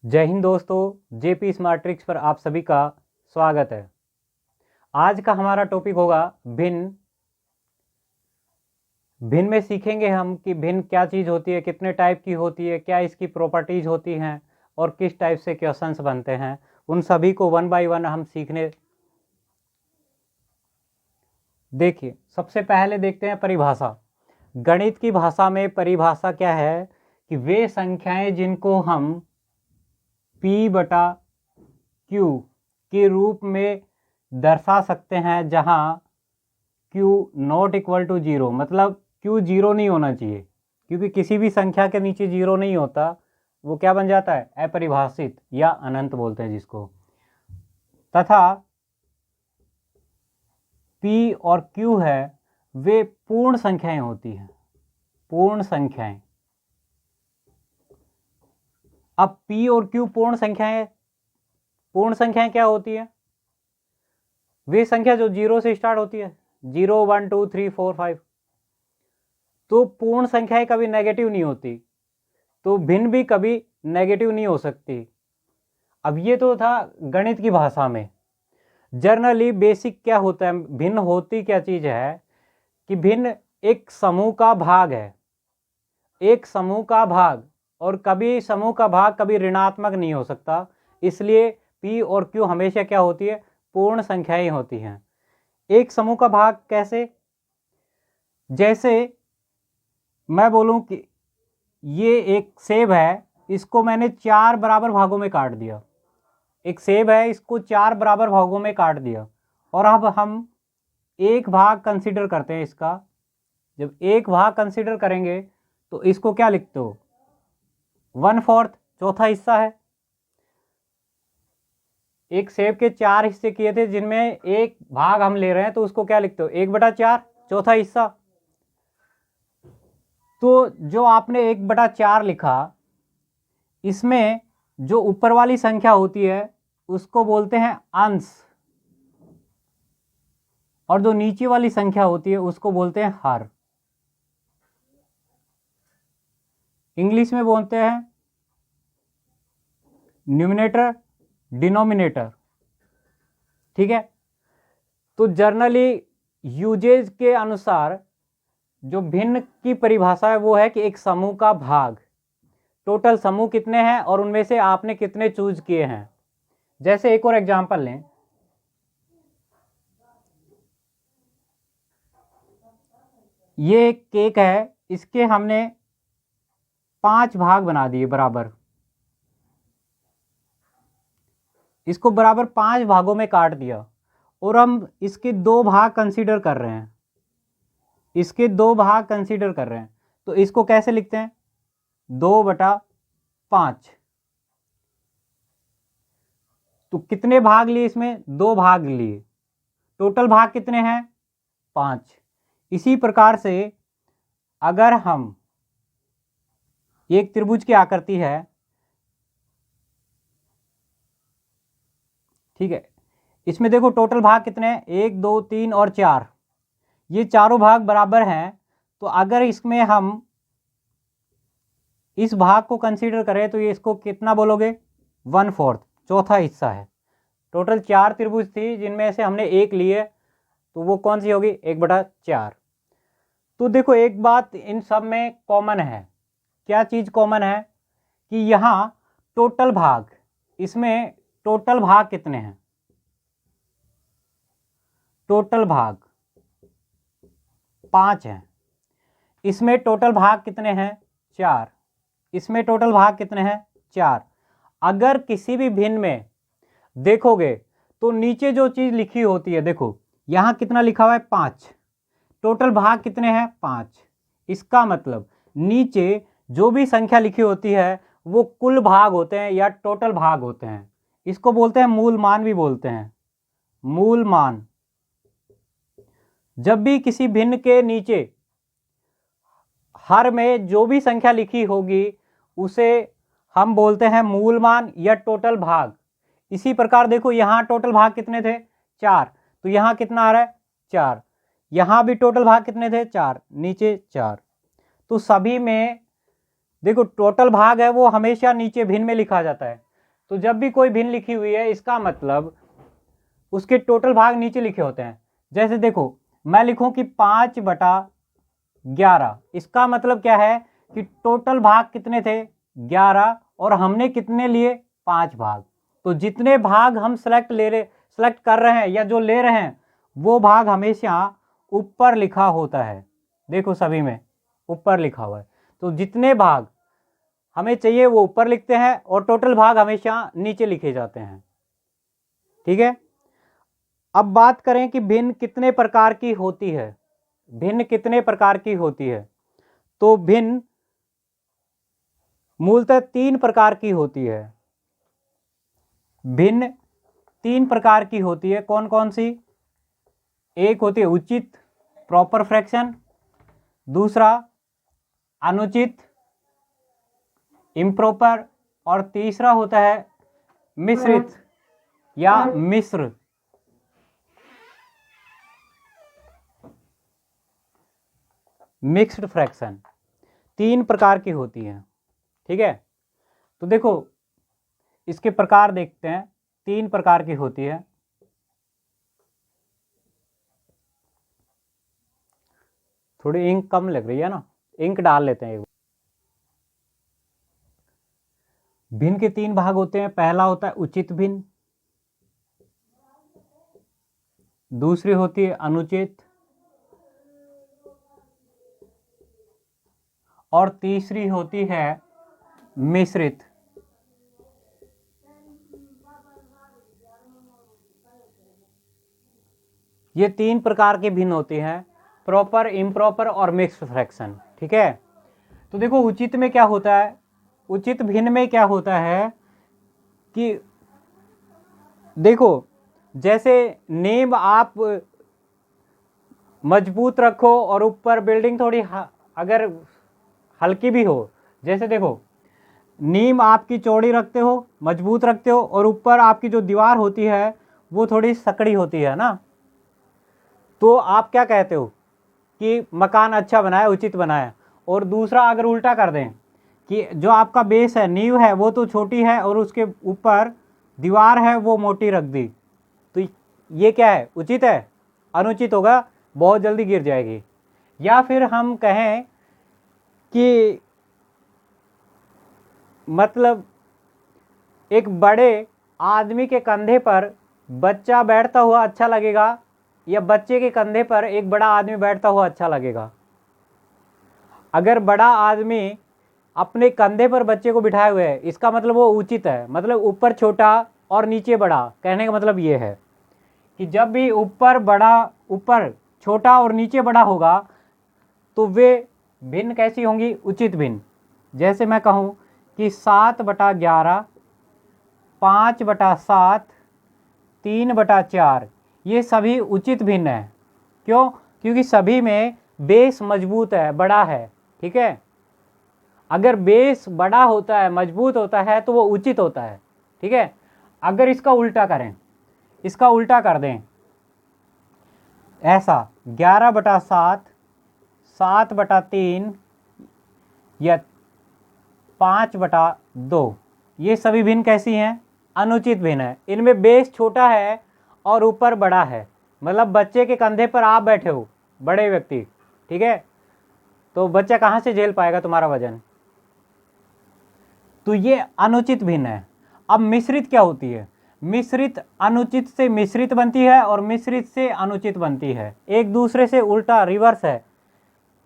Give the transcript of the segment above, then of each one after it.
जय हिंद दोस्तों, JP smart tricks पर आप सभी का स्वागत है। आज का हमारा टॉपिक होगा भिन्न। भिन्न में सीखेंगे हम कि भिन्न क्या चीज़ होती है, कितने टाइप की होती है, क्या इसकी प्रॉपर्टीज होती हैं और किस टाइप से क्वेश्चंस बनते हैं। उन सभी को वन बाय वन हम सीखने। देखिए, सबसे पहले देखते हैं परिभाषा। गणित की भाषा में परिभाषा क्या है कि वे संख्याएं जिनको हम P बटा Q के रूप में दर्शा सकते हैं, जहां Q not equal to zero, मतलब Q जीरो नहीं होना चाहिए, क्योंकि किसी भी संख्या के नीचे जीरो नहीं होता, वो क्या बन जाता है, अपरिभाषित या अनंत बोलते हैं जिसको। तथा P और Q है वे पूर्ण संख्याएं होती हैं, पूर्ण संख्याएं। अब P और Q पूर्ण संख्याएं, पूर्ण संख्याएं क्या होती है? वे संख्या जो जीरो से स्टार्ट होती है, 0 1 2 3 4 5। तो पूर्ण संख्याएं कभी नेगेटिव नहीं होती, तो भिन्न भी कभी नेगेटिव नहीं हो सकती। अब ये तो था गणित की भाषा में। जर्नली बेसिक क्या होता है, भिन्न होती क्या चीज़ है कि भिन्न एक समूह का भाग है, एक समूह का भाग, और कभी समूह का भाग कभी ऋणात्मक नहीं हो सकता। इसलिए P और Q हमेशा क्या होती है, पूर्ण संख्याएं होती हैं। एक समूह का भाग कैसे? जैसे मैं बोलूं कि ये एक सेब है, इसको मैंने 4 बराबर भागों में काट दिया। एक सेब है, इसको 4 बराबर भागों में काट दिया, और अब हम एक भाग कंसीडर करते हैं इसका। जब एक भाग कंसीडर करेंगे तो इसको क्या लिखते हो, 1/4, चौथा हिस्सा है। एक सेब के 4 हिस्से किए थे, जिनमें एक भाग हम ले रहे हैं, तो उसको क्या लिखते हो, 1/4, चौथा हिस्सा। तो जो आपने 1/4 लिखा, इसमें जो ऊपर वाली संख्या होती है उसको बोलते हैं अंश, और जो नीचे वाली संख्या होती है उसको बोलते हैं हर। इंग्लिश में बोलते हैं न्यूमिनेटर, डिनोमिनेटर। ठीक है। तो जर्नली यूजेज के अनुसार जो भिन्न की परिभाषा है वो है कि एक समूह का भाग। टोटल समूह कितने हैं और उनमें से आपने कितने चूज किए हैं। जैसे एक और एग्जांपल लें, ये एक केक है, इसके हमने 5 भाग बना दिए बराबर। इसको बराबर 5 भागों में काट दिया, और हम इसके 2 भाग कंसीडर कर रहे हैं, इसके 2 भाग कंसीडर कर रहे हैं। तो इसको कैसे लिखते हैं, 2/5। तो कितने भाग लिए इसमें, 2 भाग लिए, टोटल भाग कितने हैं, 5। इसी प्रकार से अगर हम एक त्रिभुज की आकृति है, ठीक है, इसमें देखो टोटल भाग कितने हैं, 1 2 3 और 4। ये चारों भाग बराबर हैं। तो अगर इसमें हम इस भाग को कंसीडर करें तो ये इसको कितना बोलोगे, 1/4, चौथा हिस्सा है। टोटल 4 त्रिभुज थी, जिनमें से हमने एक लिए, तो वो कौन सी होगी, 1/4। तो देखो एक बात इन सब में कॉमन है। क्या चीज़ कॉमन है कि यहाँ टोटल भाग, इसमें टोटल भाग कितने हैं, टोटल भाग 5 हैं। इसमें टोटल भाग कितने हैं, 4। इसमें टोटल भाग कितने हैं, 4। अगर किसी भी भिन्न में देखोगे तो नीचे जो चीज़ लिखी होती है, देखो यहाँ कितना लिखा हुआ है, 5। टोटल भाग कितने हैं, 5। इसका मतलब नीचे जो भी संख्या लिखी होती है वो कुल भाग होते हैं या टोटल भाग होते हैं। इसको बोलते हैं मूल मान भी बोलते हैं, मूल मान। जब भी किसी भिन्न के नीचे हर में जो भी संख्या लिखी होगी उसे हम बोलते हैं मूल मान या टोटल भाग। इसी प्रकार देखो यहाँ टोटल भाग कितने थे, 4, तो यहाँ कितना आ रहा है, 4। यहाँ भी टोटल भाग कितने थे, 4, नीचे 4। तो सभी में देखो टोटल भाग है वो हमेशा नीचे भिन्न में लिखा जाता है। तो जब भी कोई भिन्न लिखी हुई है इसका मतलब उसके टोटल भाग नीचे लिखे होते हैं। जैसे देखो मैं लिखूं कि 5/11, इसका मतलब क्या है कि टोटल भाग कितने थे 11 और हमने कितने लिए 5 भाग। तो जितने भाग हम सेलेक्ट कर रहे हैं या जो ले रहे हैं वो भाग हमेशा ऊपर लिखा होता है। देखो सभी में ऊपर लिखा हुआ है, तो जितने भाग हमें चाहिए वो ऊपर लिखते हैं और टोटल भाग हमेशा नीचे लिखे जाते हैं। ठीक है, अब बात करें कि भिन्न कितने प्रकार की होती है। भिन्न कितने प्रकार की होती है, तो भिन्न मूलतः 3 प्रकार की होती है। भिन्न 3 प्रकार की होती है। कौन कौन सी? एक होती है उचित प्रॉपर फ्रैक्शन, दूसरा अनुचित इम्प्रॉपर, और तीसरा होता है मिश्रित या मिश्र। मिक्स्ड फ्रैक्शन 3 प्रकार की होती है। ठीक है, तो देखो इसके प्रकार देखते हैं। 3 प्रकार की होती है। थोड़ी इंक कम लग रही है ना, इंक डाल लेते हैं। भिन्न के 3 भाग होते हैं। पहला होता है उचित भिन्न, दूसरी होती है अनुचित, और तीसरी होती है मिश्रित। ये 3 प्रकार के भिन्न होते हैं, प्रॉपर, इम्प्रॉपर और मिक्स्ड फ्रैक्शन। ठीक है, तो देखो उचित में क्या होता है। उचित भिन्न में क्या होता है कि देखो जैसे नींव आप मजबूत रखो और ऊपर बिल्डिंग थोड़ी अगर हल्की भी हो, जैसे देखो नींव आपकी चौड़ी रखते हो, मजबूत रखते हो, और ऊपर आपकी जो दीवार होती है वो थोड़ी सकड़ी होती है ना, तो आप क्या कहते हो कि मकान अच्छा बनाया, उचित बनाया। और दूसरा अगर उल्टा कर दें कि जो आपका बेस है, नींव है, वो तो छोटी है और उसके ऊपर दीवार है वो मोटी रख दी, तो ये क्या है? उचित है? अनुचित होगा, बहुत जल्दी गिर जाएगी। या फिर हम कहें कि मतलब एक बड़े आदमी के कंधे पर बच्चा बैठता हुआ अच्छा लगेगा या बच्चे के कंधे पर एक बड़ा आदमी बैठता हुआ अच्छा लगेगा? अगर बड़ा आदमी अपने कंधे पर बच्चे को बिठाए हुए है, इसका मतलब वो उचित है। मतलब ऊपर छोटा और नीचे बड़ा, कहने का मतलब ये है कि जब भी ऊपर छोटा और नीचे बड़ा होगा तो वे भिन्न कैसी होंगी? उचित भिन्न। जैसे मैं कहूँ कि 7/11, 5/7, 3/4, ये सभी उचित भिन्न है। क्यों? क्योंकि सभी में बेस मजबूत है, बड़ा है। ठीक है, अगर बेस बड़ा होता है, मजबूत होता है, तो वो उचित होता है। ठीक है, अगर इसका उल्टा करें, इसका उल्टा कर दें ऐसा 11/7, 7/3 या 5/2, ये सभी भिन्न कैसी हैं? अनुचित भिन्न है। इनमें बेस छोटा है और ऊपर बड़ा है, मतलब बच्चे के कंधे पर आप बैठे हो, बड़े व्यक्ति। ठीक है, तो बच्चा कहाँ से झेल पाएगा तुम्हारा वजन? तो ये अनुचित भिन्न है। अब मिश्रित क्या होती है? मिश्रित अनुचित से मिश्रित बनती है और मिश्रित से अनुचित बनती है। एक दूसरे से उल्टा, रिवर्स है।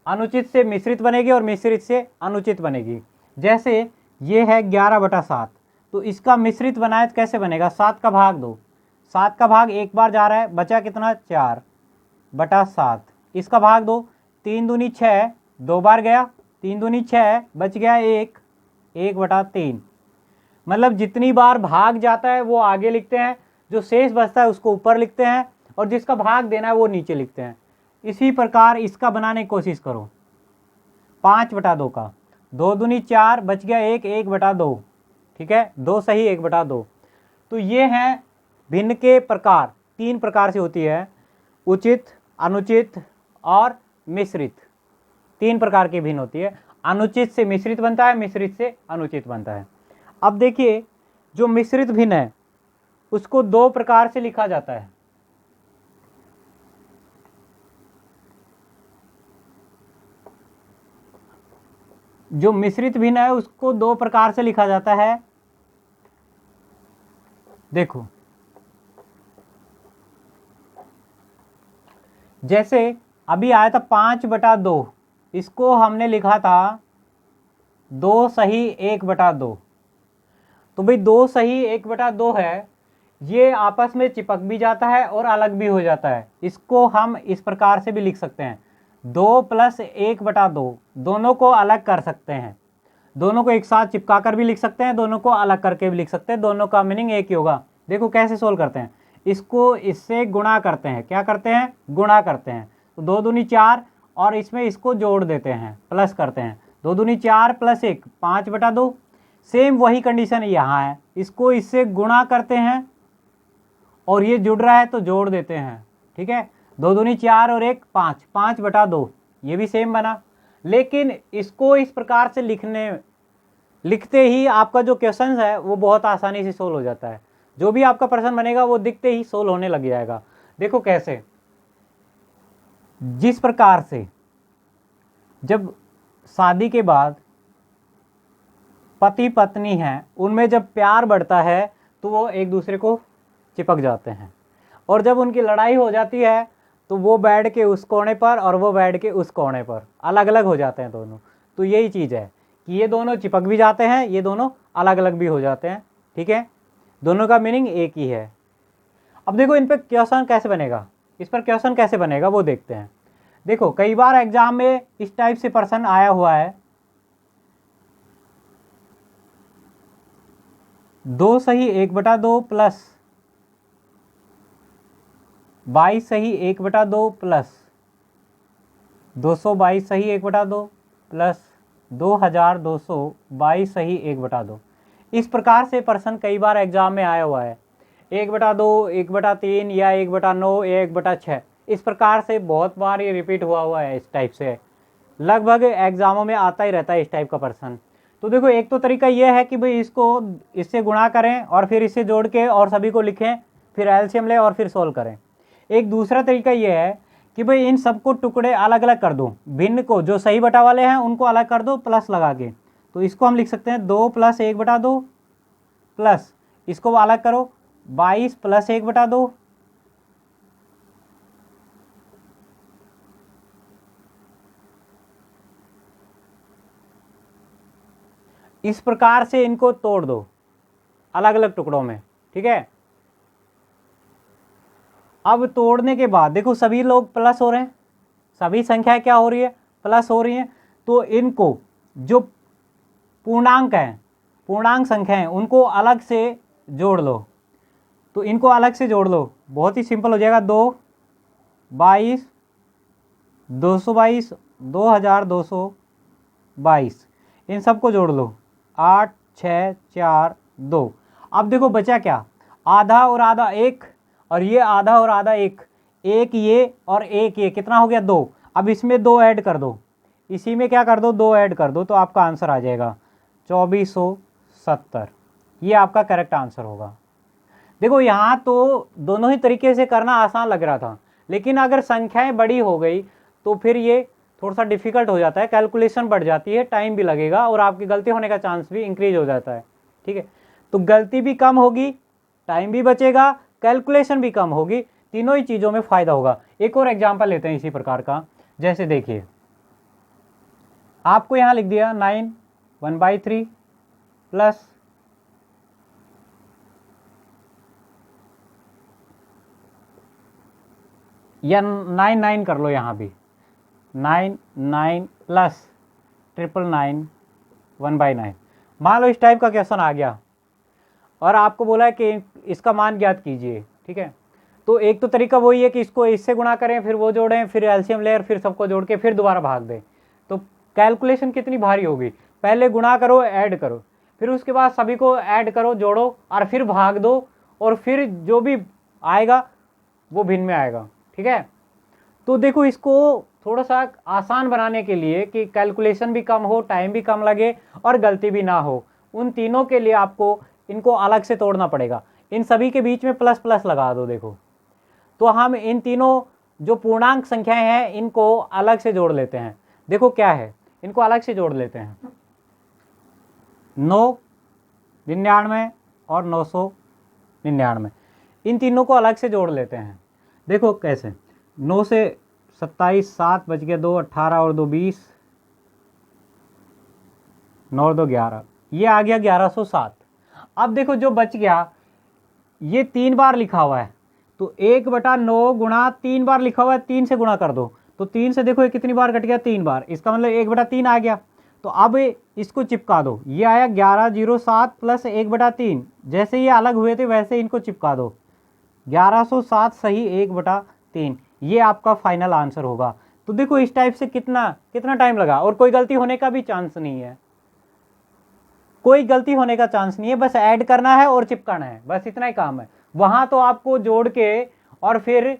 अनुचित से मिश्रित बनेगी और मिश्रित से अनुचित बनेगी। जैसे ये है 11/7, तो इसका मिश्रित बनाए तो कैसे बनेगा? 7 का भाग 2, 7 का भाग एक बार जा रहा है, बचा कितना? 4/7। इसका भाग 2, 3 दूनी 6, 2 बार गया, 3 दूनी 6, बच गया 1, 1/3। मतलब जितनी बार भाग जाता है वो आगे लिखते हैं, जो शेष बचता है उसको ऊपर लिखते हैं, और जिसका भाग देना है वो नीचे लिखते हैं। इसी प्रकार इसका बनाने की कोशिश करो। 5/2 का 2 दूनी 4, बच गया 1, 1/2। ठीक है, 2 सही, 1/2। तो ये हैं भिन्न के प्रकार। 3 प्रकार से होती है, उचित, अनुचित और मिश्रित। 3 प्रकार की भिन्न होती है। अनुचित से मिश्रित बनता है, मिश्रित से अनुचित बनता है। अब देखिए जो मिश्रित भिन्न है उसको दो प्रकार से लिखा जाता है। जो मिश्रित भिन्न है उसको दो प्रकार से लिखा जाता है। देखो, जैसे अभी आया था 5/2, इसको हमने लिखा था 2 सही 1/2। तो भाई 2 सही 1/2 है, ये आपस में चिपक भी जाता है और अलग भी हो जाता है। इसको हम इस प्रकार से भी लिख सकते हैं, 2 + 1/2, दोनों को अलग कर सकते हैं, दोनों को एक साथ चिपका कर भी लिख सकते हैं, दोनों को अलग करके भी लिख सकते हैं, दोनों का मीनिंग एक ही होगा। देखो कैसे सोल्व करते हैं, इसको इससे गुणा करते हैं। क्या करते हैं? गुणा करते हैं। तो 2 दूनी 4 और इसमें इसको जोड़ देते हैं, प्लस करते हैं। 2 दूनी 4 + 1 5/2। सेम वही कंडीशन यहाँ है, इसको इससे गुणा करते हैं और ये जुड़ रहा है तो जोड़ देते हैं। ठीक है, 2 दूनी 4 और 1 5, 5/2, ये भी सेम बना। लेकिन इसको इस प्रकार से लिखते ही आपका जो क्वेश्चन है वो बहुत आसानी से सोल्व हो जाता है। जो भी आपका प्रश्न बनेगा वो दिखते ही सोल्व होने लग जाएगा। देखो कैसे, जिस प्रकार से जब शादी के बाद पति पत्नी हैं उनमें जब प्यार बढ़ता है तो वो एक दूसरे को चिपक जाते हैं, और जब उनकी लड़ाई हो जाती है तो वो बैठ के उस कोने पर और वो बैठ के उस कोने पर, अलग अलग हो जाते हैं दोनों। तो यही चीज़ है कि ये दोनों चिपक भी जाते हैं, ये दोनों अलग अलग भी हो जाते हैं। ठीक है, दोनों का मीनिंग एक ही है। अब देखो इन पर क्वेश्चन कैसे बनेगा, इस पर क्वेश्चन कैसे बनेगा वो देखते हैं। देखो कई बार एग्जाम में इस टाइप से प्रश्न आया हुआ है, 2 सही 1/2 प्लस 22 सही 1/2 प्लस 222 सही 1/2 प्लस 2222 सही 1/2। इस प्रकार से प्रश्न कई बार एग्जाम में आया हुआ है, 1/2, 1/3 या 1/9 या 1/6। इस प्रकार से बहुत बार ये रिपीट हुआ है। इस टाइप से लगभग एग्जामों में आता ही रहता है इस टाइप का प्रश्न। तो देखो एक तो तरीका ये है कि भाई इसको इससे गुणा करें और फिर इससे जोड़ के और सभी को लिखें, फिर एलसीएम लें और फिर सोल्व करें। एक दूसरा तरीका ये है कि भाई इन सबको टुकड़े अलग अलग कर दो, भिन्न को जो सही बटा वाले हैं उनको अलग कर दो प्लस लगा के। तो इसको हम लिख सकते हैं 2 + 1/2 प्लस इसको अलग करो 22 + 1/2 इस प्रकार से इनको तोड़ दो अलग अलग टुकड़ों में। ठीक है, अब तोड़ने के बाद देखो सभी लोग प्लस हो रहे हैं, सभी संख्याएं क्या हो रही है? प्लस हो रही हैं। तो इनको जो पूर्णांक हैं, पूर्णांक संख्याएं, उनको अलग से जोड़ लो। तो इनको अलग से जोड़ लो, बहुत ही सिंपल हो जाएगा। 2 22 222 2222 इन सबको जोड़ लो, 8 6 4 2। अब देखो बचा क्या, आधा और आधा 1, और ये आधा और आधा 1, एक ये और एक ये, कितना हो गया 2। अब इसमें 2 ऐड कर दो, इसी में क्या कर दो 2 ऐड कर दो, तो आपका आंसर आ जाएगा 2470। ये आपका करेक्ट आंसर होगा। देखो यहाँ तो दोनों ही तरीके से करना आसान लग रहा था, लेकिन अगर संख्याएं बड़ी हो गई तो फिर ये थोड़ा सा डिफिकल्ट हो जाता है, कैलकुलेशन बढ़ जाती है, टाइम भी लगेगा और आपकी गलती होने का चांस भी इंक्रीज हो जाता है। ठीक है, तो गलती भी कम होगी, टाइम भी बचेगा, कैलकुलेशन भी कम होगी, तीनों ही चीज़ों में फ़ायदा होगा। एक और एग्जांपल लेते हैं इसी प्रकार का। जैसे देखिए आपको यहाँ लिख दिया 9 1/3 प्लस या 9 9 कर लो, यहाँ भी 9 9 प्लस 999 1/9। मान लो इस टाइप का क्वेश्चन आ गया और आपको बोला है कि इसका मान ज्ञात कीजिए। ठीक है, तो एक तो तरीका वही है कि इसको इससे गुणा करें, फिर वो जोड़ें, फिर एलसीएम लें, फिर सबको जोड़ के फिर दोबारा भाग दें। तो कैलकुलेशन कितनी भारी होगी, पहले गुणा करो, ऐड करो, फिर उसके बाद सभी को ऐड करो, जोड़ो और फिर भाग दो, और फिर जो भी आएगा वो भिन्न में आएगा। ठीक है, तो देखो इसको थोड़ा सा आसान बनाने के लिए कि कैलकुलेशन भी कम हो, टाइम भी कम लगे और गलती भी ना हो, उन तीनों के लिए आपको इनको अलग से तोड़ना पड़ेगा। इन सभी के बीच में प्लस प्लस लगा दो। देखो, तो हम इन तीनों जो पूर्णांक संख्याएं हैं इनको अलग से जोड़ लेते हैं। देखो क्या है, इनको अलग से जोड़ लेते हैं। 999 और 999, इन तीनों को अलग से जोड़ लेते हैं। देखो कैसे, 9 से 27, 7 बच गया 2, 18 और 2 20, 9 और 2 11, ये आ गया 1107। अब देखो जो बच गया ये 3 बार लिखा हुआ है, तो 1/9 गुणा 3 बार लिखा हुआ है, 3 से गुणा कर दो, तो 3 से देखो ये कितनी बार कट गया, 3 बार, इसका मतलब 1/3 आ गया। तो अब इसको चिपका दो, ये आया 1107 प्लस 1/3, जैसे ये अलग हुए थे वैसे इनको चिपका दो, 1107 सही 1/3, ये आपका फाइनल आंसर होगा। तो देखो इस टाइप से कितना टाइम लगा, और कोई गलती होने का भी चांस नहीं है, कोई गलती होने का चांस नहीं है, बस ऐड करना है और चिपकाना है, बस इतना ही काम है। वहां तो आपको जोड़ के और फिर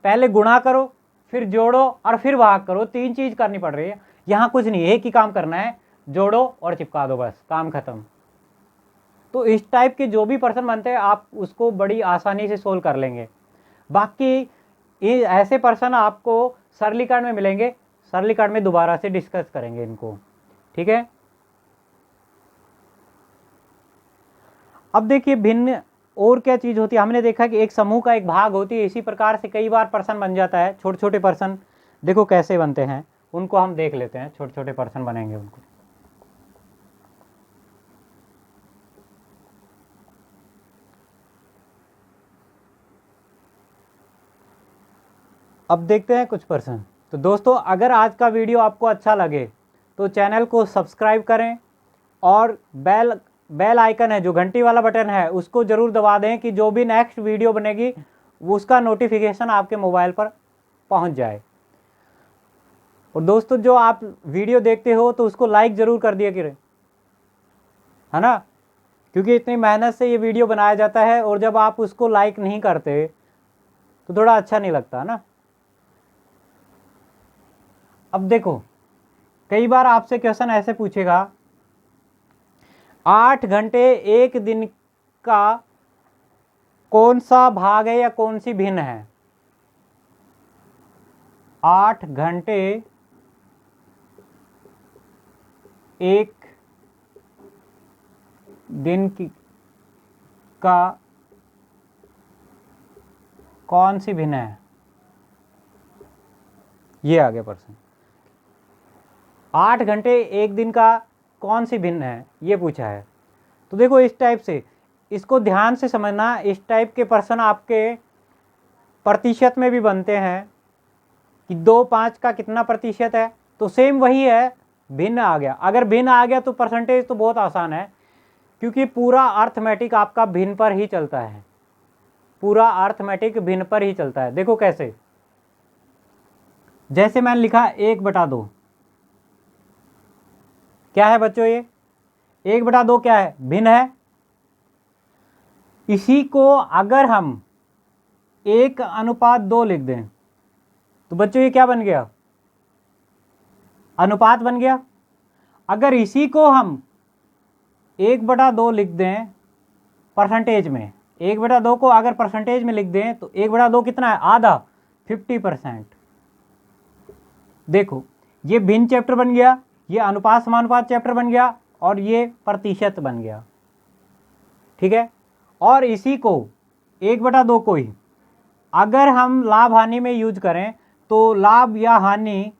पहले गुणा करो, फिर जोड़ो और फिर भाग करो, 3 चीज करनी पड़ रही है। यहाँ कुछ नहीं, एक ही काम करना है, जोड़ो और चिपका दो, बस काम खत्म। तो इस टाइप के जो भी पर्सन बनते हैं आप उसको बड़ी आसानी से सोल्व कर लेंगे। बाकी ऐसे पर्सन आपको सरलीकरण में मिलेंगे, सरलीकरण में दोबारा से डिस्कस करेंगे इनको, ठीक है। अब देखिए भिन्न और क्या चीज होती है, हमने देखा कि एक समूह का एक भाग होती है, इसी प्रकार से कई बार पर्सन बन जाता है। छोटे छोटे पर्सन देखो कैसे बनते हैं, उनको हम देख लेते हैं, छोटे छोटे पर्सन बनेंगे उनको। अब देखते हैं कुछ पर्सन। तो दोस्तों अगर आज का वीडियो आपको अच्छा लगे तो चैनल को सब्सक्राइब करें और बेल आइकन है जो घंटी वाला बटन है उसको ज़रूर दबा दें कि जो भी नेक्स्ट वीडियो बनेगी उसका नोटिफिकेशन आपके मोबाइल पर पहुंच जाए। और दोस्तों जो आप वीडियो देखते हो तो उसको लाइक ज़रूर कर दिया करें, है ना, क्योंकि इतनी मेहनत से ये वीडियो बनाया जाता है और जब आप उसको लाइक नहीं करते तो थोड़ा अच्छा नहीं लगता, है ना। अब देखो कई बार आपसे क्वेश्चन ऐसे पूछेगा, 8 घंटे एक दिन का कौन सा भाग है या कौन सी भिन्न है। 8 घंटे एक दिन की का कौन सी भिन्न है, ये आ गया प्रश्न। 8 घंटे एक दिन का कौन सी भिन्न है ये पूछा है। तो देखो इस टाइप से इसको ध्यान से समझना, इस टाइप के पर्सन आपके प्रतिशत में भी बनते हैं कि 2 5 का कितना प्रतिशत है, तो सेम वही है, भिन्न आ गया। अगर भिन्न आ गया तो परसेंटेज तो बहुत आसान है, क्योंकि पूरा अर्थमेटिक आपका भिन्न पर ही चलता है, पूरा अर्थमेटिक भिन्न पर ही चलता है। देखो कैसे, जैसे मैंने लिखा 1/2, क्या है बच्चों, ये 1/2 क्या है, भिन्न है। इसी को अगर हम 1:2 लिख दें तो बच्चों ये क्या बन गया, अनुपात बन गया। अगर इसी को हम 1/2 लिख दें परसेंटेज में, 1/2 को अगर परसेंटेज में लिख दें तो 1/2 कितना है, आधा, 50%। देखो ये भिन्न चैप्टर बन गया, ये अनुपात समानुपात चैप्टर बन गया और ये प्रतिशत बन गया, ठीक है। और इसी को 1/2 को ही अगर हम लाभ हानि में यूज करें तो लाभ या हानि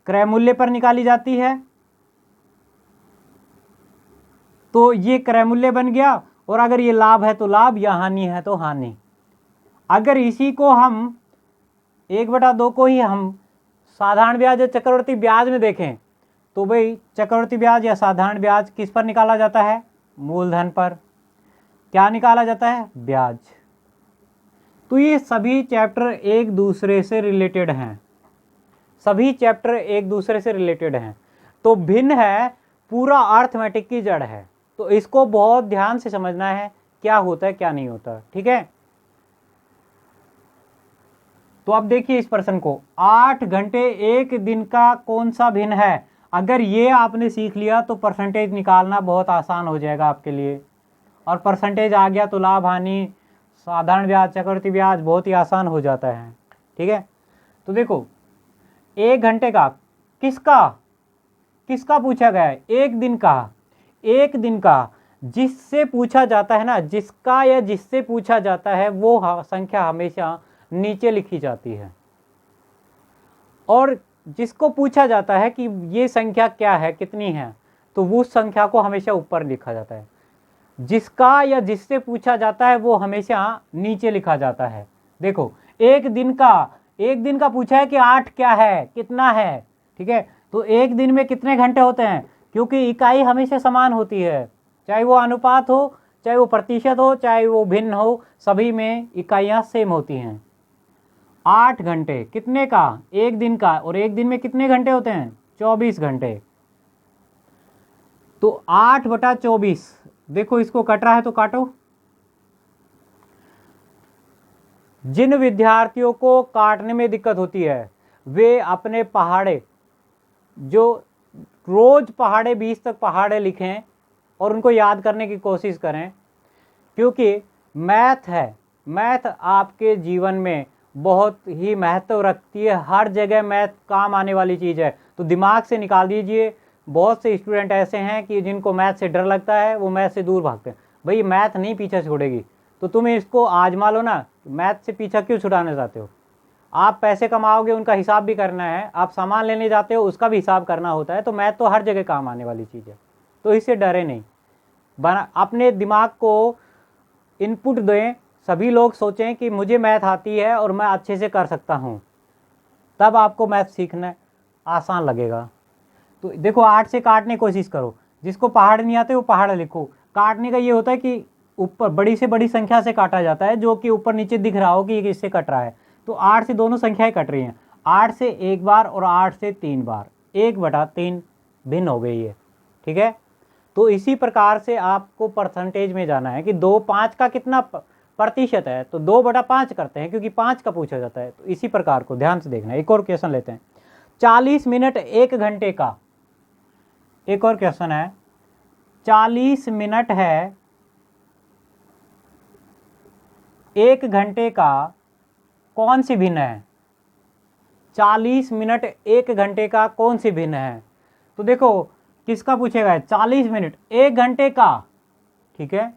क्रय मूल्य पर निकाली जाती है, तो ये क्रय मूल्य बन गया, और अगर ये लाभ है तो लाभ या हानि है तो हानि। अगर इसी को हम 1/2 को ही हम साधारण ब्याज या चक्रवर्ती ब्याज में देखें तो भाई चक्रवर्ती ब्याज या साधारण ब्याज किस पर निकाला जाता है, मूलधन पर। क्या निकाला जाता है, ब्याज। तो ये सभी चैप्टर एक दूसरे से रिलेटेड हैं, सभी चैप्टर एक दूसरे से रिलेटेड हैं। तो भिन्न है पूरा अर्थमेटिक की जड़ है, तो इसको बहुत ध्यान से समझना है क्या होता है क्या नहीं होता, ठीक है। तो अब देखिए इस प्रश्न को, 8 घंटे एक दिन का कौन सा भिन्न है। अगर ये आपने सीख लिया तो परसेंटेज निकालना बहुत आसान हो जाएगा आपके लिए। और परसेंटेज आ गया तो लाभ हानि, साधारण ब्याज, चक्रवृद्धि ब्याज बहुत ही आसान हो जाता है। ठीक है, तो देखो 1 घंटे का किसका पूछा गया है? 1 दिन का जिससे पूछा जाता है ना, जिसका या जिससे पूछा जाता है वो संख्या हमेशा नीचे लिखी जाती है, और जिसको पूछा जाता है कि ये संख्या क्या है, कितनी है, तो वो संख्या को हमेशा ऊपर लिखा जाता है। जिसका या जिससे पूछा जाता है वो हमेशा नीचे लिखा जाता है। देखो 1 दिन का पूछा है कि 8 क्या है, कितना है। ठीक है, तो 1 दिन में कितने घंटे होते हैं? क्योंकि इकाई हमेशा समान होती है, चाहे वो अनुपात हो, चाहे वो प्रतिशत हो, चाहे वो भिन्न हो, सभी में इकाइयाँ सेम होती हैं। 8 घंटे कितने का? 1 दिन का। और 1 दिन में कितने घंटे होते हैं? 24 घंटे। तो 8/24, देखो इसको कट रहा है तो काटो। जिन विद्यार्थियों को काटने में दिक्कत होती है वे अपने पहाड़े, जो रोज पहाड़े 20 तक पहाड़े लिखें और उनको याद करने की कोशिश करें, क्योंकि मैथ आपके जीवन में बहुत ही महत्व रखती है। हर जगह मैथ काम आने वाली चीज़ है, तो दिमाग से निकाल दीजिए। बहुत से स्टूडेंट ऐसे हैं कि जिनको मैथ से डर लगता है, वो मैथ से दूर भागते हैं। भाई मैथ नहीं पीछे छोड़ेगी, तो तुम इसको आजमा लो ना। मैथ से पीछा क्यों छुड़ाना चाहते हो? आप पैसे कमाओगे, उनका हिसाब भी करना है। आप सामान लेने जाते हो, उसका भी हिसाब करना होता है। तो मैथ तो हर जगह काम आने वाली चीज़ है, तो इससे डरे नहीं। अपने दिमाग को इनपुट दें। सभी लोग सोचें कि मुझे मैथ आती है और मैं अच्छे से कर सकता हूँ, तब आपको मैथ सीखना आसान लगेगा। तो देखो 8 से काटने की कोशिश करो। जिसको पहाड़ नहीं आते वो पहाड़ लिखो। काटने का ये होता है कि ऊपर बड़ी से बड़ी संख्या से काटा जाता है, जो कि ऊपर नीचे दिख रहा हो कि ये इससे कट रहा है। तो 8 से दोनों संख्याएं कट रही हैं। 8 से 1 बार और 8 से 3 बार, 1/3 भिन्न हो गई है। ठीक है, तो इसी प्रकार से आपको परसेंटेज में जाना है कि 2/5 का कितना प्रतिशत है, तो 2/5 करते हैं, क्योंकि 5 का पूछा जाता है। तो इसी प्रकार को ध्यान से देखना है। एक और क्वेश्चन लेते हैं। 40 मिनट 1 घंटे का, एक और क्वेश्चन है। 40 मिनट है 1 घंटे का, कौन सी भिन्न है? 40 मिनट 1 घंटे का कौन सी भिन्न है? तो देखो किसका पूछेगा? 40 मिनट 1 घंटे का। ठीक है,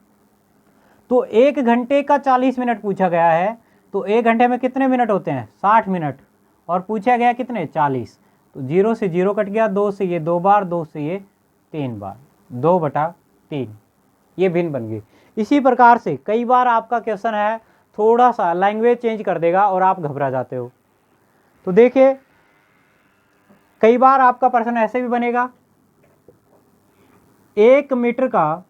तो 1 घंटे का 40 मिनट पूछा गया है। तो 1 घंटे में कितने मिनट होते हैं? 60 मिनट। और पूछा गया कितने? 40। तो 0 से 0 कट गया, 2 से ये 2 बार, 2 से ये 3 बार, 2/3, ये भिन्न बन गई। इसी प्रकार से कई बार आपका क्वेश्चन है थोड़ा सा लैंग्वेज चेंज कर देगा और आप घबरा जाते हो। तो देखिए कई बार आपका प्रश्न ऐसे भी बनेगा, 1 मीटर का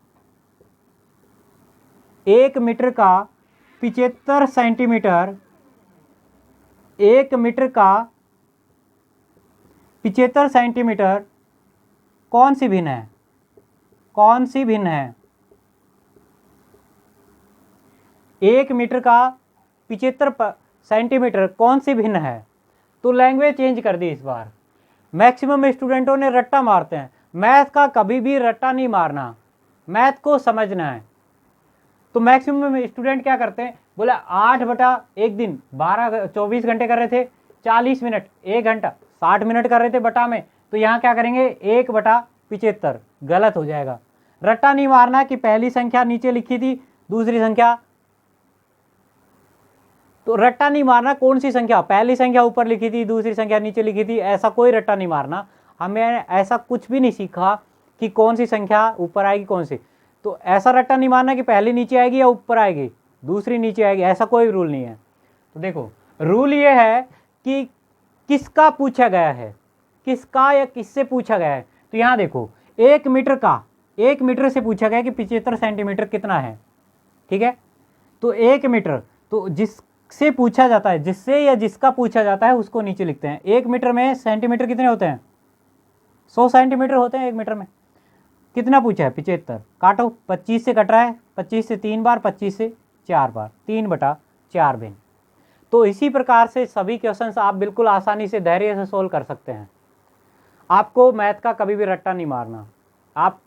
75 सेंटीमीटर, 1 मीटर का 75 सेंटीमीटर कौन सी भिन्न है? कौन सी भिन्न है? 1 मीटर का 75 सेंटीमीटर कौन सी भिन्न है? तो लैंग्वेज चेंज कर दी इस बार। मैक्सिमम स्टूडेंटों ने रट्टा मारते हैं। मैथ का कभी भी रट्टा नहीं मारना, मैथ को समझना है। तो मैक्सिमम स्टूडेंट क्या करते हैं, बोला 8/1 दिन 24 घंटे कर रहे थे, 40 मिनट 1 घंटा 60 मिनट कर रहे थे बटा में। तो यहाँ क्या करेंगे? 1/75। गलत हो जाएगा। रट्टा नहीं मारना कि पहली संख्या नीचे लिखी थी, दूसरी संख्या, तो रट्टा नहीं मारना कौन सी संख्या, पहली संख्या ऊपर लिखी थी, दूसरी संख्या नीचे लिखी थी, ऐसा कोई रट्टा नहीं मारना। हमें ऐसा कुछ भी नहीं सीखा कि कौन सी संख्या ऊपर आएगी कौन सी। तो ऐसा रट्टा नहीं मारना कि पहली नीचे आएगी या ऊपर आएगी, दूसरी नीचे आएगी, ऐसा कोई रूल नहीं है। तो देखो रूल ये है कि किसका पूछा गया है, किसका या किससे पूछा गया है। तो यहाँ देखो 1 मीटर का, 1 मीटर से पूछा गया कि 75 सेंटीमीटर कितना है। ठीक है, तो 1 मीटर, तो जिससे पूछा जाता है, जिससे या जिसका पूछा जाता है उसको नीचे लिखते हैं। 1 मीटर में सेंटीमीटर कितने होते हैं? 100 सेंटीमीटर होते हैं 1 मीटर में। कितना पूछा है? 75। काटो, 25 से कट रहा है, 25 से 3 बार, 25 से 4 बार, 3/4 भिन्न। तो इसी प्रकार से सभी क्वेश्चंस आप बिल्कुल आसानी से धैर्य से सोल्व कर सकते हैं। आपको मैथ का कभी भी रट्टा नहीं मारना। आप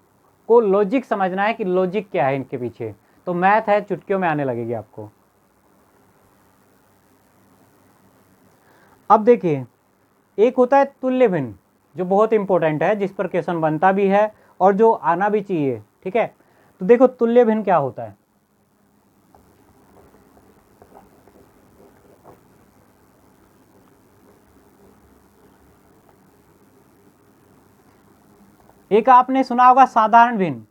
को लॉजिक समझना है कि लॉजिक क्या है इनके पीछे। तो मैथ है, चुटकियों में आने लगेगी आपको। अब देखिए, एक होता है तुल्य भिन्न, जो बहुत इंपॉर्टेंट है, जिस पर क्वेश्चन बनता भी है और जो आना भी चाहिए, ठीक है। तो देखो तुल्य भिन्न क्या होता है। एक आपने सुना होगा साधारण भिन्न।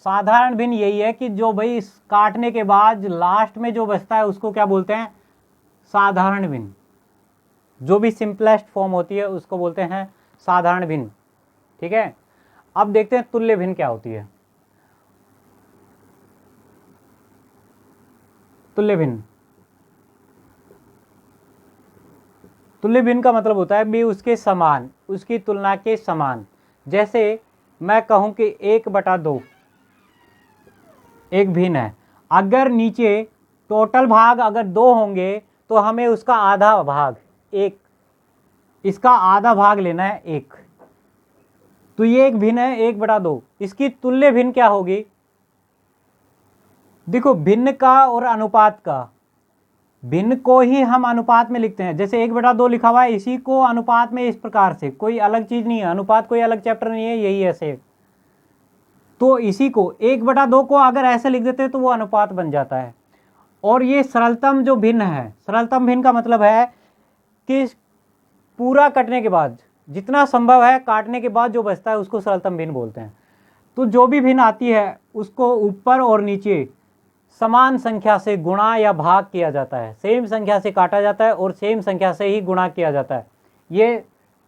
साधारण भिन्न यही है कि जो भाई इस काटने के बाद लास्ट में जो बचता है उसको क्या बोलते हैं, साधारण भिन्न। जो भी सिंपलेस्ट फॉर्म होती है उसको बोलते हैं साधारण भिन्न, ठीक है। अब देखते हैं तुल्य भिन्न क्या होती है। तुल्य भिन्न, तुल्य भिन्न का मतलब होता है भी उसके समान, उसकी तुलना के समान। जैसे मैं कहूं कि 1/2 एक भिन्न है, अगर नीचे टोटल भाग अगर 2 होंगे तो हमें उसका आधा भाग 1, इसका आधा भाग लेना है 1। तो ये एक भिन्न है 1/2। इसकी तुल्य भिन्न क्या होगी, देखो भिन्न का और अनुपात का, भिन्न को ही हम अनुपात में लिखते हैं। जैसे 1/2 लिखा हुआ है, इसी को अनुपात में इस प्रकार से, कोई अलग चीज नहीं है, अनुपात कोई अलग चैप्टर नहीं है, यही ऐसे। तो इसी को 1/2 को अगर ऐसे लिख देते तो वो अनुपात बन जाता है। और ये सरलतम जो भिन्न है, सरलतम भिन्न का मतलब है कि पूरा कटने के बाद जितना संभव है काटने के बाद जो बचता है उसको सरलतम भिन्न बोलते हैं। तो जो भी भिन्न आती है उसको ऊपर और नीचे समान संख्या से गुणा या भाग किया जाता है, सेम संख्या से काटा जाता है और सेम संख्या से ही गुणा किया जाता है। ये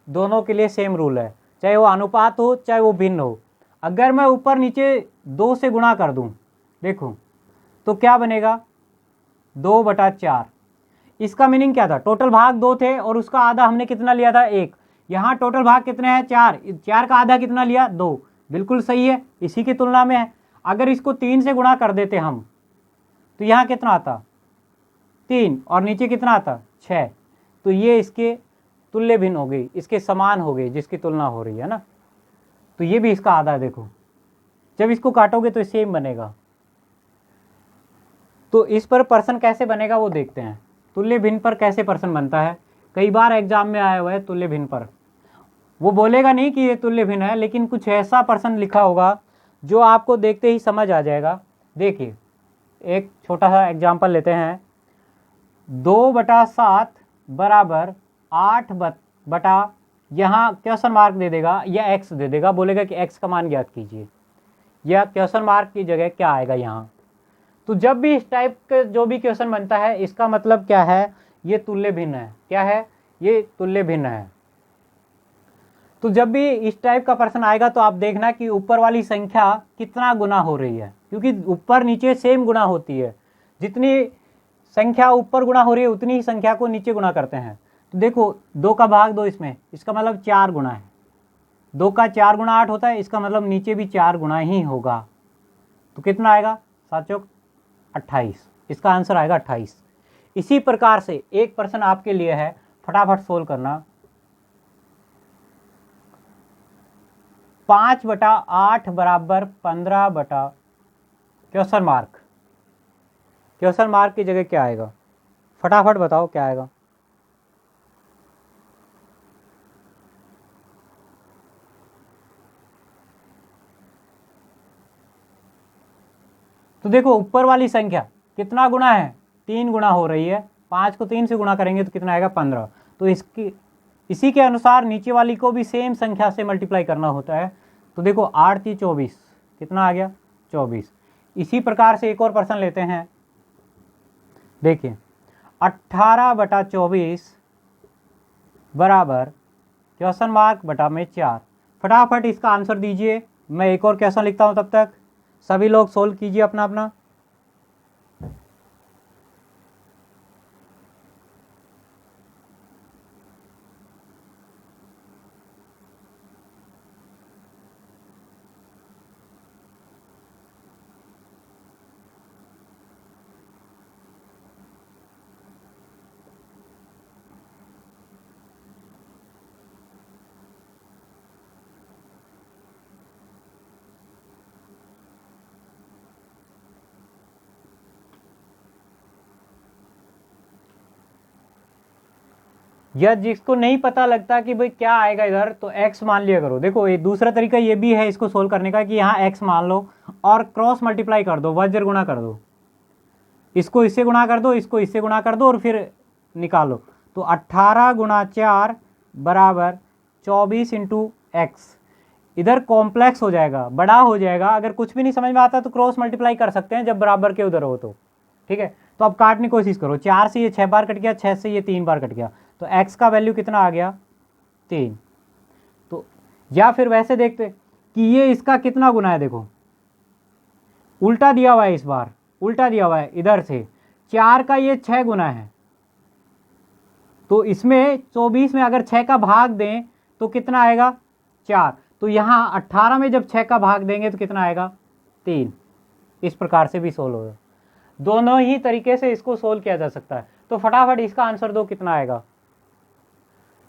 दोनों के लिए सेम रूल है, चाहे वो अनुपात हो चाहे वो भिन्न हो। अगर मैं ऊपर नीचे 2 से गुणा कर दूं, देखो तो क्या बनेगा, 2/4। इसका मीनिंग क्या था, टोटल भाग 2 थे और उसका आधा हमने कितना लिया था, 1। यहाँ टोटल भाग कितने हैं, 4, 4 का आधा कितना लिया, 2। बिल्कुल सही है, इसी की तुलना में है। अगर इसको 3 से गुणा कर देते हम तो यहाँ कितना आता, 3, और नीचे कितना आता, 6। तो ये इसके तुल्य भिन्न हो गई, इसके समान हो गई, जिसकी तुलना हो रही है ना। तो ये भी इसका आधा है, देखो जब इसको काटोगे तो सेम बनेगा। तो इस पर पर्सन कैसे बनेगा वो देखते हैं। तुल्य भिन्न पर कैसे पर्सन बनता है, कई बार एग्जाम में आया हुआ है तुल्य भिन्न पर। वो बोलेगा नहीं कि ये तुल्य भिन्न है, लेकिन कुछ ऐसा पर्सन लिखा होगा जो आपको देखते ही समझ आ जाएगा। देखिए एक छोटा सा एग्जाम्पल लेते हैं, 2/7 बराबर 8 बटा, यहाँ क्वेश्चन मार्क दे देगा या एक्स दे देगा, बोलेगा कि एक्स का मान ज्ञात कीजिए, या क्वेश्चन मार्क की जगह क्या आएगा यहाँ। तो जब भी इस टाइप का जो भी क्वेश्चन बनता है इसका मतलब क्या है, ये तुल्य भिन्न है। क्या है, ये तुल्य भिन्न है। तो जब भी इस टाइप का प्रश्न आएगा तो आप देखना कि ऊपर वाली संख्या कितना गुना हो रही है, क्योंकि ऊपर नीचे सेम गुना होती है। जितनी संख्या ऊपर गुना हो रही है उतनी ही संख्या को नीचे गुना करते हैं। तो देखो 2 का भाग 2 इसमें, इसका मतलब 4 गुना है। 2 का 4 गुना 8 होता है, इसका मतलब नीचे भी 4 गुना ही होगा। तो कितना आएगा, 7 चौक 28, इसका आंसर आएगा 28। इसी प्रकार से एक प्रश्न आपके लिए है, फटाफट सोल्व करना। 5/8 बराबर 15 बटा क्वेश्चन मार्क, क्वेश्चन मार्क की जगह क्या आएगा, फटाफट बताओ क्या आएगा। तो देखो ऊपर वाली संख्या कितना गुना है, 3 गुना हो रही है। 5 को 3 से गुणा करेंगे तो कितना आएगा, 15। तो इसी के अनुसार नीचे वाली को भी सेम संख्या से मल्टीप्लाई करना होता है। तो देखो 8 × 24 कितना आ गया, 24। इसी प्रकार से एक और प्रश्न लेते हैं। देखिए 18/24 बराबर क्वेश्चन मार्क बटा में 4। फटाफट इसका आंसर दीजिए, मैं एक और क्वेश्चन लिखता हूं, तब तक सभी लोग सोल्व कीजिए अपना अपना। या जिसको नहीं पता लगता कि भाई क्या आएगा इधर, तो x मान लिया करो। देखो ये दूसरा तरीका ये भी है इसको सोल्व करने का कि यहाँ x मान लो और क्रॉस मल्टीप्लाई कर दो, वज्र गुणा कर दो, इसको इससे गुणा कर दो, इसको इससे गुणा कर दो और फिर निकालो। तो 18 गुणा 4 बराबर 24 इंटू एक्स। इधर कॉम्प्लेक्स हो जाएगा, बड़ा हो जाएगा। अगर कुछ भी नहीं समझ में आता तो क्रॉस मल्टीप्लाई कर सकते हैं जब बराबर के उधर हो तो, ठीक है। तो अब काटने की कोशिश करो, 4 से ये 6 बार कट गया, 6 से ये 3 बार कट गया, तो x का वैल्यू कितना आ गया 3। तो या फिर वैसे देखते कि ये इसका कितना गुना है, देखो उल्टा दिया हुआ है, इस बार उल्टा दिया हुआ है, इधर से 4 का ये 6 गुना है, तो इसमें 24 में अगर 6 का भाग दें तो कितना आएगा 4। तो यहाँ 18 में जब 6 का भाग देंगे तो कितना आएगा 3। इस प्रकार से भी सोल्व होगा। दोनों ही तरीके से इसको सोल्व किया जा सकता है। तो फटाफट इसका आंसर दो, कितना आएगा,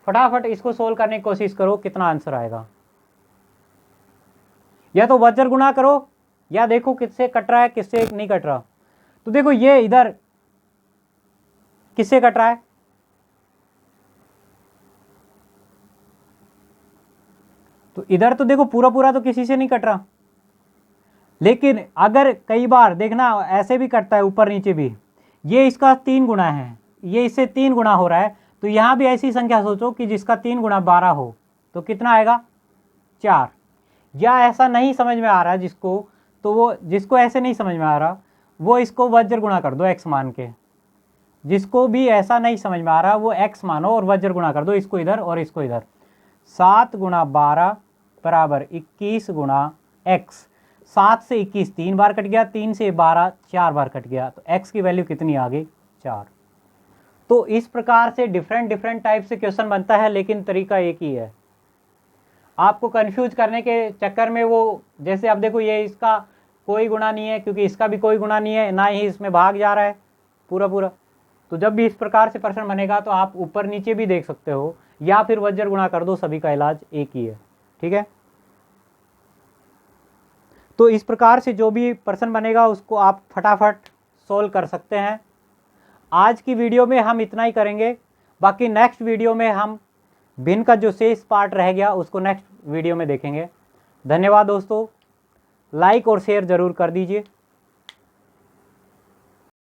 फटाफट इसको सोल्व करने की कोशिश करो, कितना आंसर आएगा। या तो वज्र गुणा करो या देखो किससे कट रहा है किससे नहीं कट रहा। तो देखो ये इधर किससे कट रहा है, तो इधर तो देखो पूरा पूरा तो किसी से नहीं कट रहा, लेकिन अगर कई बार देखना ऐसे भी कटता है ऊपर नीचे भी, ये इसका 3 गुना है, ये इससे 3 गुना हो रहा है, तो यहाँ भी ऐसी संख्या सोचो कि जिसका 3 गुना 12 हो, तो कितना आएगा 4। या ऐसा नहीं समझ में आ रहा है जिसको, तो वो जिसको ऐसे नहीं समझ में आ रहा वो इसको वज्र गुणा कर दो x मान के। जिसको भी ऐसा नहीं समझ में आ रहा वो x मानो और वज्र गुणा कर दो, इसको इधर और इसको इधर। 7 गुणा 12 बराबर 21 गुणा x। 7 से 21 3 बार कट गया, 3 से 12 4 बार कट गया, तो x की वैल्यू कितनी आ गई 4। तो इस प्रकार से डिफरेंट टाइप से क्वेश्चन बनता है, लेकिन तरीका एक ही है। आपको कंफ्यूज करने के चक्कर में वो, जैसे अब देखो ये इसका कोई गुणा नहीं है क्योंकि इसका भी कोई गुणा नहीं है, ना ही इसमें भाग जा रहा है पूरा पूरा। तो जब भी इस प्रकार से प्रश्न बनेगा तो आप ऊपर नीचे भी देख सकते हो या फिर वज्र गुणा कर दो, सभी का इलाज एक ही है, ठीक है। तो इस प्रकार से जो भी प्रश्न बनेगा उसको आप फटाफट सोल्व कर सकते हैं। आज की वीडियो में हम इतना ही करेंगे, बाकी नेक्स्ट वीडियो में हम भिन्न का जो शेष पार्ट रह गया उसको नेक्स्ट वीडियो में देखेंगे। धन्यवाद दोस्तों, लाइक और शेयर ज़रूर कर दीजिए।